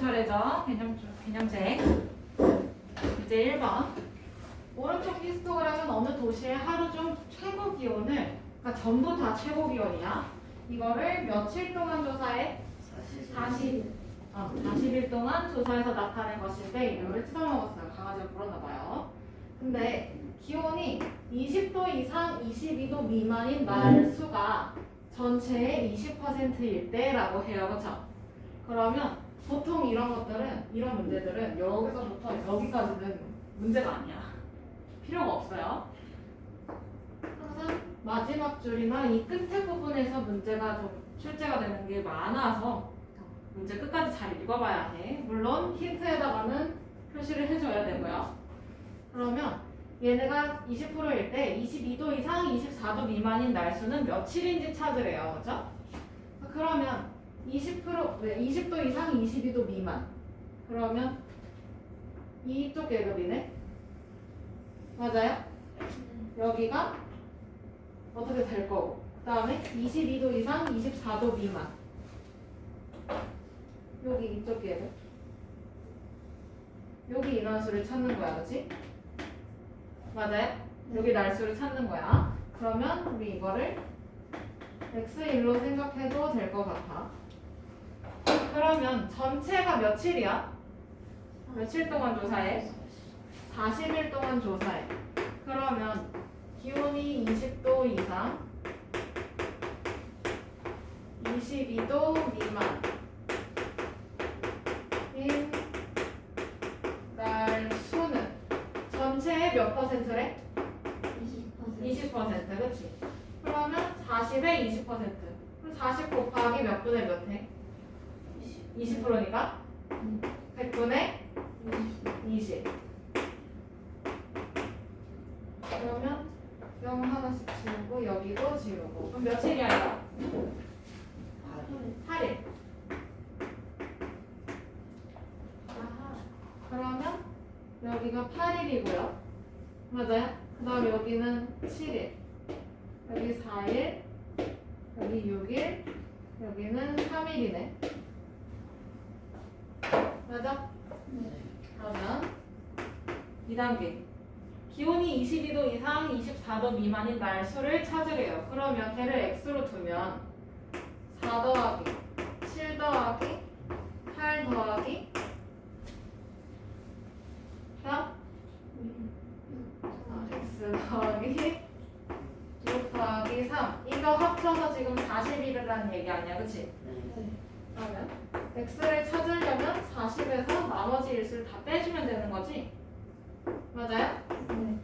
차례죠. 개념책. 이제 1번. 오른쪽 히스토그램은 어느 도시의 하루 중 최고 기온을, 그러니까 전부 다 최고 기온이야. 이거를 며칠 동안 조사해? 40일 동안 조사해서 나타낸 것인데 이거를 뜯어먹었어요. 강아지가 물었나봐요. 근데 기온이 20도 이상 22도 미만인 날 수가 전체의 20%일 때라고 해요. 그쵸? 그러면 보통 이런 것들은, 이런 문제들은 여기서부터 여기까지는 문제가 아니야. 필요가 없어요. 항상 마지막 줄이나 이 끝에 부분에서 문제가 좀 출제가 되는 게 많아서 문제 끝까지 잘 읽어봐야 해. 물론 힌트에다가는 표시를 해줘야 되고요. 그러면 얘네가 20%일 때 22도 이상 24도 미만인 날수는 며칠인지 찾으래요. 그죠? 그러면 20도 이상 22도 미만. 그러면 이쪽 계급이네. 맞아요? 여기가 어떻게 될 거고. 그 다음에 22도 이상 24도 미만. 여기 이쪽 계급. 여기 인원수를 찾는 거야. 그치? 맞아요? 여기 날수를 찾는 거야. 그러면 우리 이거를 x1로 생각해도 될 것 같아. 그러면 전체가 며칠이야? 며칠 동안 조사해? 40일 동안 조사해. 그러면 기온이 20도 이상 22도 미만인 날 수는 전체의 몇 %래? 20%. 그치? 그러면 40의 20%. 그럼 40 곱하기 몇 분의 몇 해? 20%니까 100분의 20. 그러면 0 하나씩 지우고 여기도 지우고. 그럼 며칠이야 이거? 8일. 아하. 그러면 여기가 8일이고요. 맞아요? 그 다음 여기는 7일. 여기 4일. 여기 6일. 여기는 3일이네. 맞아? 그러면 2단계. 기온이 22도 이상 24도 미만인 날 수를 찾으래요. 그러면 걔를 x로 두면 4 더하기 7 더하기 8 더하기 x 더하기 6 더하기 3. 이거 합쳐서 지금 40일이라는 얘기 아니야. 그치? 그러면 x를 찾으려면 40에서 나머지 일수를 다 빼주면 되는 거지? 맞아요? 네.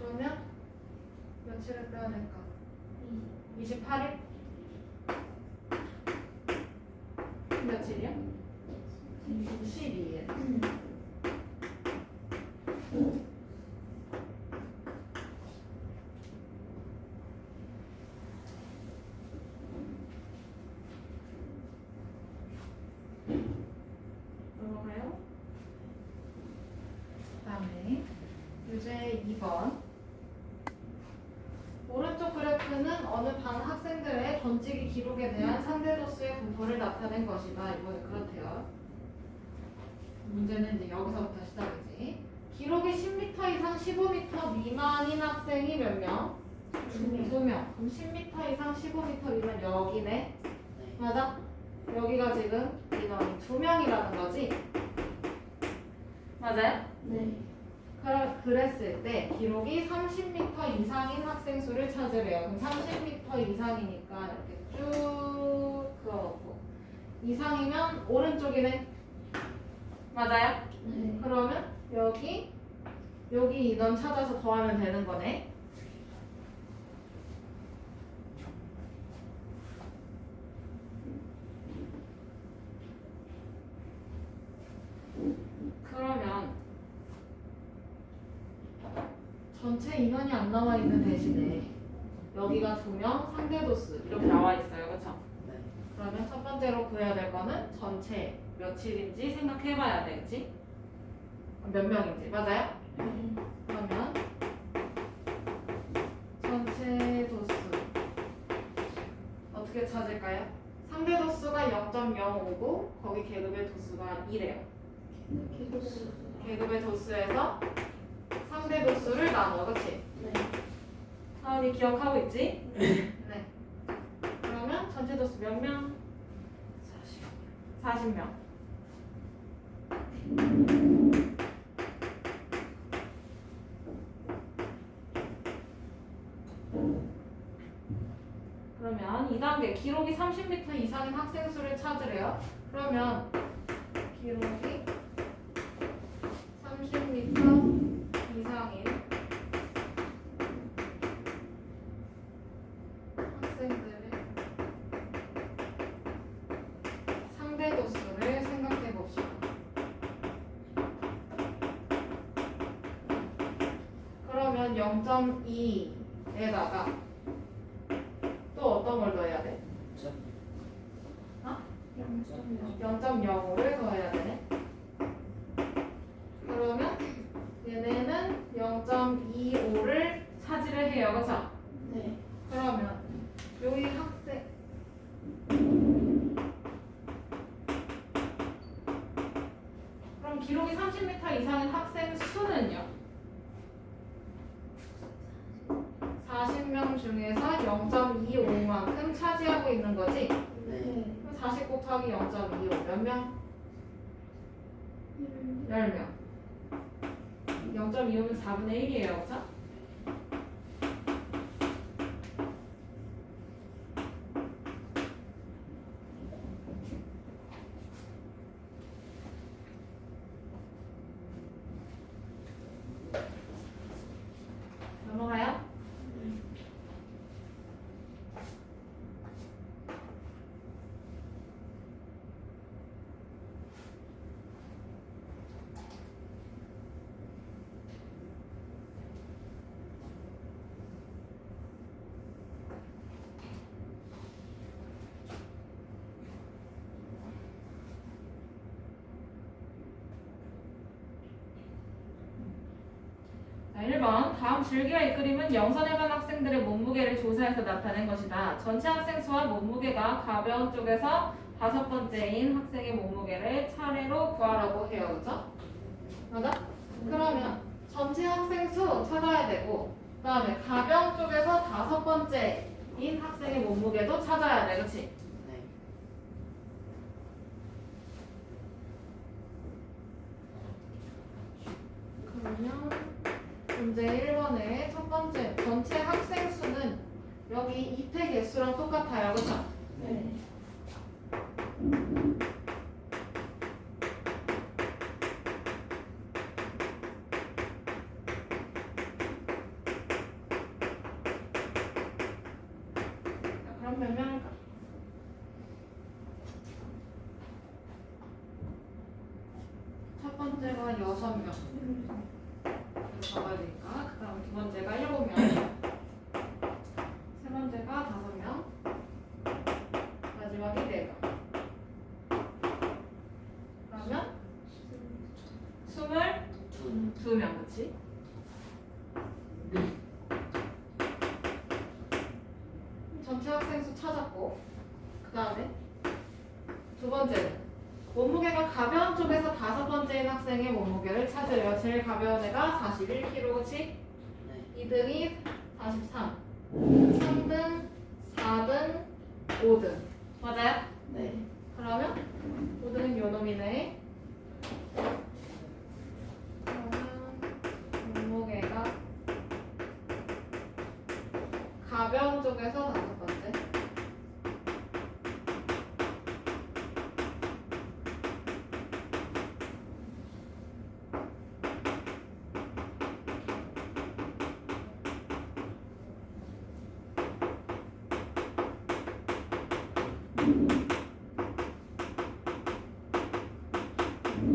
그러면 며칠을 빼야 될까? 28일? 며칠이야? 12일. 넘어가요. 그 다음에 유제 2번. 오른쪽 그래프는 어느 반 학생들의 던지기 기록에 대한 상대도수의 분포를 나타낸 것이다. 이번에 그렇대요. 문제는 이제 여기서부터 시작이지. 기록이 10m 이상 15m 미만인 학생이 몇 명? 2명. 그럼 10m 이상 15m 미만 여기네. 맞아? 여기가 지금 인원이 2명이라는 거지? 맞아요? 네. 그랬을 때 기록이 30m 이상인 학생 수를 찾으래요. 그럼 30m 이상이니까 이렇게 쭉 그어놓고 이상이면 오른쪽이네. 맞아요? 네. 그러면 여기 인원 찾아서 더하면 되는 거네. 그러면 전체 인원이 안 나와 있는 대신에 여기가 2명, 상대도수 이렇게 나와 있어요. 그렇죠? 그러면 첫 번째로 구해야 될 거는 전체 며칠인지 생각해 봐야 되겠지? 몇 명인지. 맞아요? 그러면 찾을까요? 상대 도수가 0.05고 거기 계급의 도수가 2래요. 계급의 도수에서 상대 도수를 나눠, 그치? 네. 하은이 기억하고 있지? 네. 그러면 전체 도수 몇 명? 40명. 그러면 2단계 기록이 30m 이상인 학생 수를 찾으래요. 그러면 기록이 30m 이상인 학생들의 상대 도수를 생각해 봅시다. 그러면 0.2에다가 또 어떤 걸 더해야 돼? 0.05를 더해야 되네. 그러면 얘네는 0.25를 차지를 해요, 그렇죠? 네. 그러면 여기 학생 그럼 기록이 30m 이상인 학생 수는요? 40명 중에서 0.25만큼 차지하고 있는 거지? 네. 그럼 40 곱하기 0.25 몇 명? 10명. 0.25면 4분의 1이에요, 그렇죠? 넘어가요? 자, 1번 다음 줄기와 이 그림은 영선에 간 학생들의 몸무게를 조사해서 나타낸 것이다. 전체 학생 수와 몸무게가 가벼운 쪽에서 5번째인 학생의 몸무게를 차례로 구하라고 해요. 그죠? 맞아? 그러면 전체 학생 수 찾아야 되고 그 다음에 가벼운 쪽에서 5번째인 학생의 몸무게도 찾아야 돼. 그치? 네. 그러면 문제 1번의 첫 번째 전체 학생 수는 여기 입회 개수랑 똑같아요. 그쵸? 네. 자, 그럼 몇 명일까? 첫 번째가 6명. 잡아야 되니까. 그 다음 두 번째가 7명. 세 번째가 5명. 마지막이 4명. 그러면 22명, 그치? 전체 학생 수 찾았고 그 다음에 두 번째는 몸무게가 가벼운 쪽에서 5번째인 학생의 몸무게를 찾으래요. 제일 가벼운 애가 41kg, 그치? 네. 2등이 43, 3등, 4등, 5등. 맞아요? 네. 그러면 5등은 요 놈이네. 그러면 몸무게가 가벼운 쪽에서 5번째.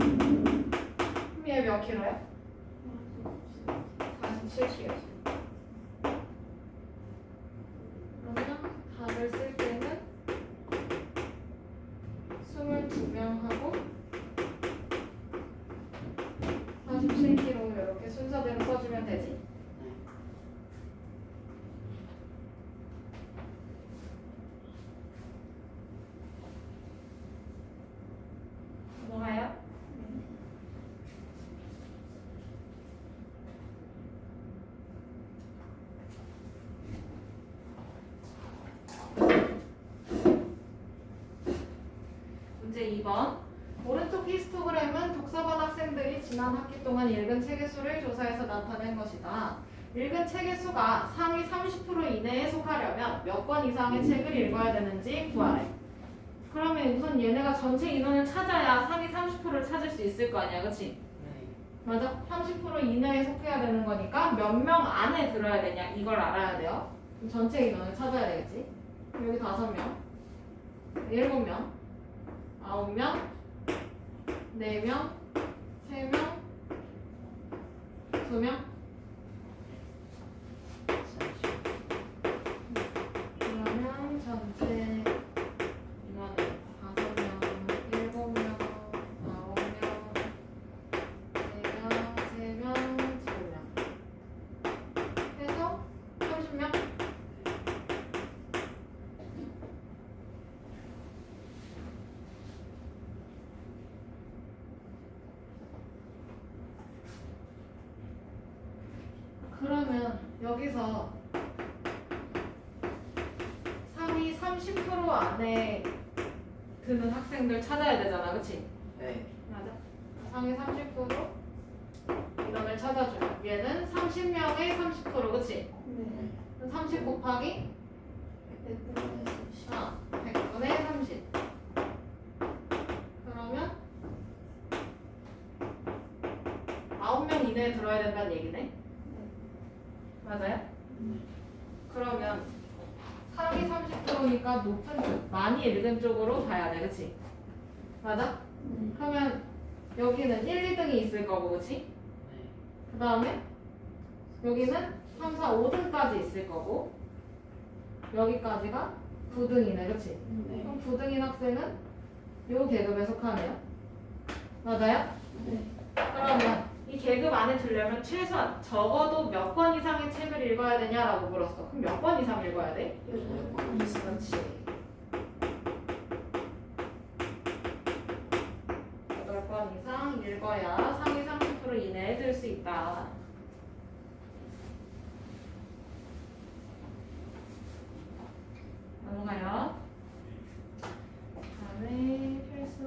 그럼 얘 몇 킬로야? 47kg. 그러면 답을 쓸 때는 22명하고 47kg 이렇게 순서대로 써주면 되지. 네. 문제 2번. 오른쪽 히스토그램은 독서반 학생들이 지난 학기 동안 읽은 책의 수를 조사해서 나타낸 것이다. 읽은 책의 수가 상위 30% 이내에 속하려면 몇 권 이상의 책을 읽어야 되는지 구하래. 그러면 우선 얘네가 전체 인원을 찾아야 상위 30%를 찾을 수 있을 거 아니야, 그치? 네. 맞아? 30% 이내에 속해야 되는 거니까 몇 명 안에 들어야 되냐 이걸 알아야 돼요. 그럼 전체 인원을 찾아야 되겠지? 여기 5명, 7명, 9명, 4명, 3명, 2명. 그러면 전체 인원은 5명, 7명, 9명, 4명, 3명, 2명 해서 30명? 그러면 여기서 상위 30% 안에 드는 학생들 찾아야 되잖아, 그치? 네. 맞아. 상위 30% 인원을 찾아줘. 얘는 30명의 30%, 그치? 네. 그럼 30 곱하기 100분의 30. 그러면 9명 이내에 들어야 된다는 얘기네. 맞아요? 그러면 상위 30%니까 높은 쪽, 많이 읽은 쪽으로 가야 돼, 그치? 맞아? 그러면 여기는 1, 2등이 있을 거고, 그치? 네. 그 다음에 여기는 3, 4, 5등까지 있을 거고 여기까지가 9등이네, 그치? 네. 그럼 9등인 학생은 요 계급에 속하네요. 맞아요? 네. 그러면 이 계급 안에 들려면 최소한 적어도 몇 권 이상의 책을 읽어야 되냐라고 물었어. 그럼 몇 권 이상 읽어야 돼? 8권. 그렇지. 8권 이상 읽어야 상위 30% 이내에 들 수 있다. 넘어가요. 다음에 필수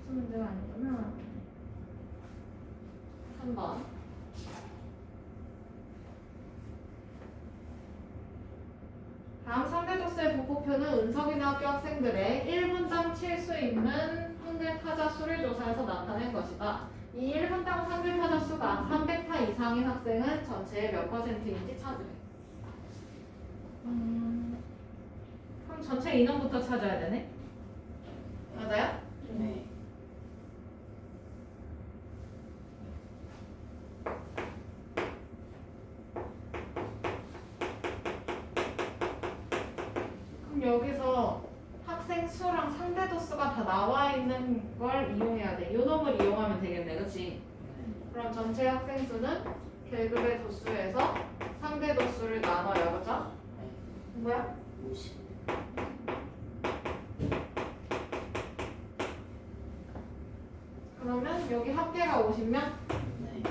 문제가 아니구나. 3번. 다음 상대도수의 부호표는 은석이네 학교 학생들의 1분당 칠 수 있는 한글 타자 수를 조사해서 나타낸 것이다. 이 1분당 한글 타자 수가 300타 이상인 학생은 전체의 몇 %인지 찾으래. 그럼 전체 인원부터 찾아야 되네? 맞아요? 네. 그럼 여기서 학생 수랑 상대 도수가 다 나와 있는 걸 이용해야 돼. 요 놈을 이용하면 되겠네, 그치? 그럼 전체 학생 수는 계급의 도수에서 상대 도수를 나눠요, 그죠? 뭐야? 50. 그러면 여기 합계가 50명? 네.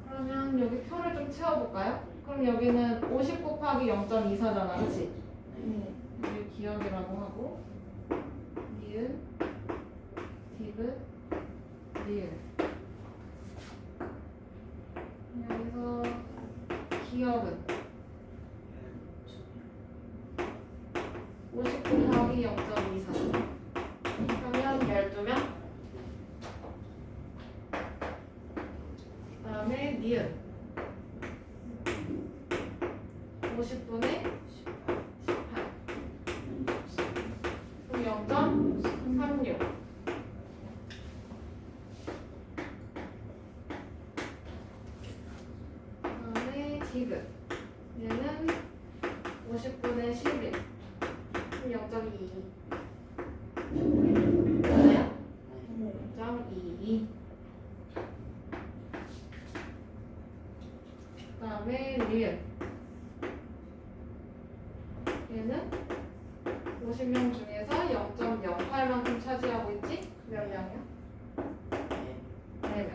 그러면 여기 표를 좀 채워볼까요? 그럼 여기는 50 곱하기 0.24잖아, 그치? 네. 여기 기억이라고 하고 니은, 디귿, 리을 여기서 기억은 50 곱하기 0.24 그러면 12명 그 다음에 니은 50분의 18 그럼 0.36 그 다음에 디귿 얘는 50분의 11 0.22 맞아요? 네. 0.22 그 다음에 리을 얘는 50명 중에서 0.08만큼 차지하고 있지? 몇 명이야? 네. 4명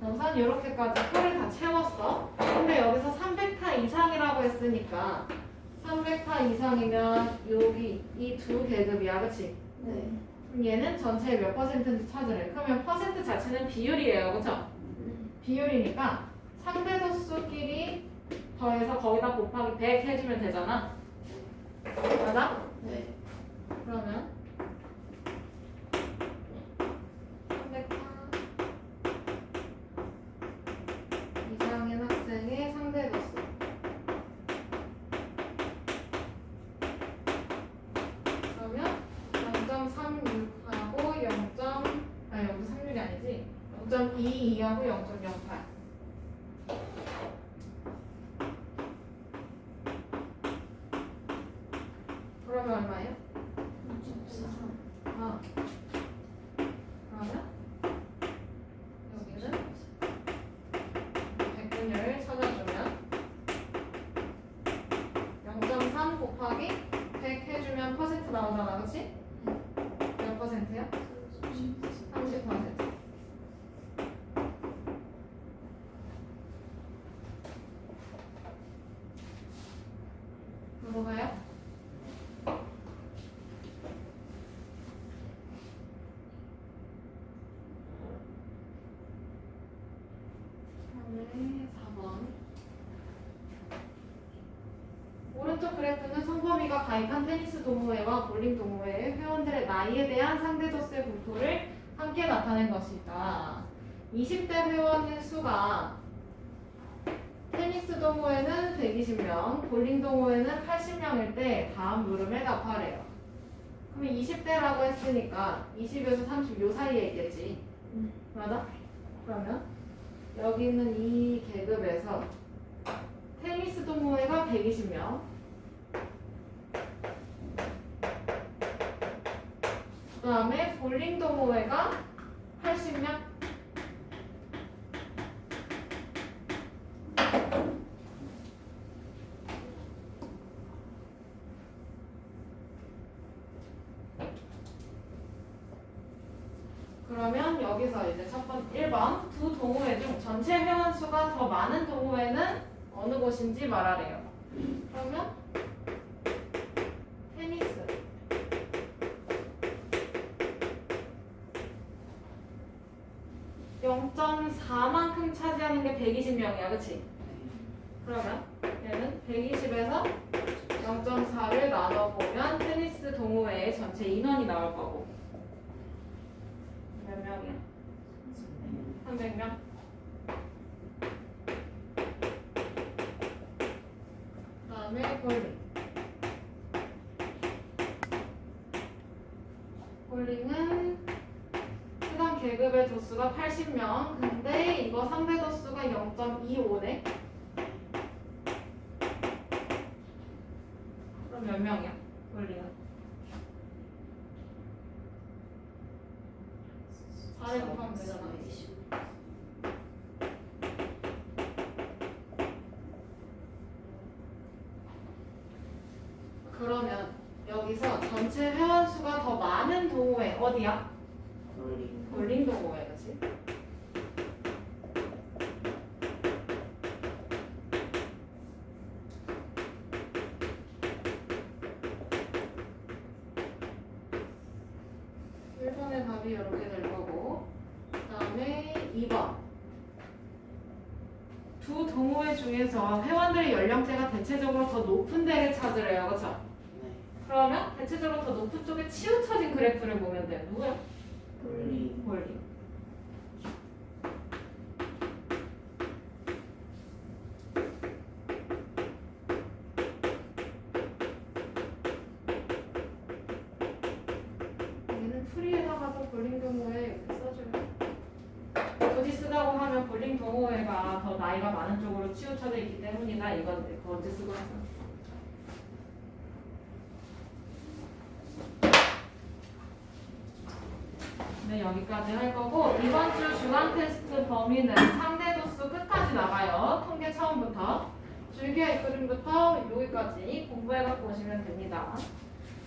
우선 이렇게까지 표를 다 채웠어. 근데 여기서 300타 이상이라고 했으니까 300타 이상이면 여기 이 두 계급이야, 그치? 네. 그럼 얘는 전체의 몇 퍼센트인지 찾으래. 그러면 퍼센트 자체는 비율이에요, 그쵸? 비율이니까 상대도수끼리 더해서 거기다 곱하기 100 해주면 되잖아. 맞아? 네. 그러면 300타 이상인 학생의 상대도수. 그러면 0.36하고 0.36이 아니지. 0.22하고 0.08. 그러면 얼마예요? 아, 그러면 여기는 백분율 찾아주면 0.3 곱하기 100 해주면 퍼센트 나오잖아, 그치? 몇 퍼센트야? 30%. 넘어가요? 다음에 4번. 오른쪽 그래프는 성범이가 가입한 테니스 동호회와 볼링 동호회의 회원들의 나이에 대한 상대도수의 분포를 함께 나타낸 것이다. 20대 회원의 수가 테니스 동호회는 120명, 볼링 동호회는 80명일 때 다음 물음에 답하래요. 그러면 20대라고 했으니까 20에서 30 요 사이에 있겠지. 맞아? 그러면 여기는 이 계급에서 테니스 동호회가 120명, 그 다음에 볼링 동호회가 80명. 그러면 여기서 이제 첫 번째 1번 두 동호회 중 전체 회원 수가 더 많은 동호회는 어느 곳인지 말하래요. 그러면 테니스 0.4만큼 차지하는 게 120명이야, 그치? 그러면 얘는 120에서 0.4를 나눠보면 테니스 동호회의 전체 인원이 나올 거고. 몇 명이야? 300명? 그 다음에 볼링. 볼링은 해당 계급의 도수가 80명. 근데 이거 상대 도수가 0.25네. 그럼 몇 명이야? 볼링은? 4를 곱하면 되잖아. 그러면 여기서 전체 회원 수가 더 많은 동호회 어디야? 볼링 동호회, 그치? 일번의 답이 이렇게 될 거고, 그 다음에 2번. 두 동호회 중에서 회원들의 연령대가 대체적으로 더 높은 데를 찾으래요, 그쵸? 그러면 대체적으로 더 높은 쪽에 치우쳐진 그래프를 보면 돼요. 누구야? 볼링. 여기는 프리에다가도 볼링 동호회 이렇게 써줘요. 굳이 쓰다고 하면 볼링 동호회가 더 나이가 많은 쪽으로 치우쳐져 있기 때문이다. 이건 언제 쓰고 있어? 네, 여기까지 할 거고 이번 주 주간 테스트 범위는 상대도수 끝까지 나가요. 통계 처음부터 줄기와 이끌림부터 여기까지 공부해갖고 오시면 됩니다.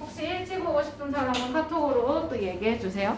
혹시 일찍 오고 싶은 사람은 카톡으로 또 얘기해 주세요.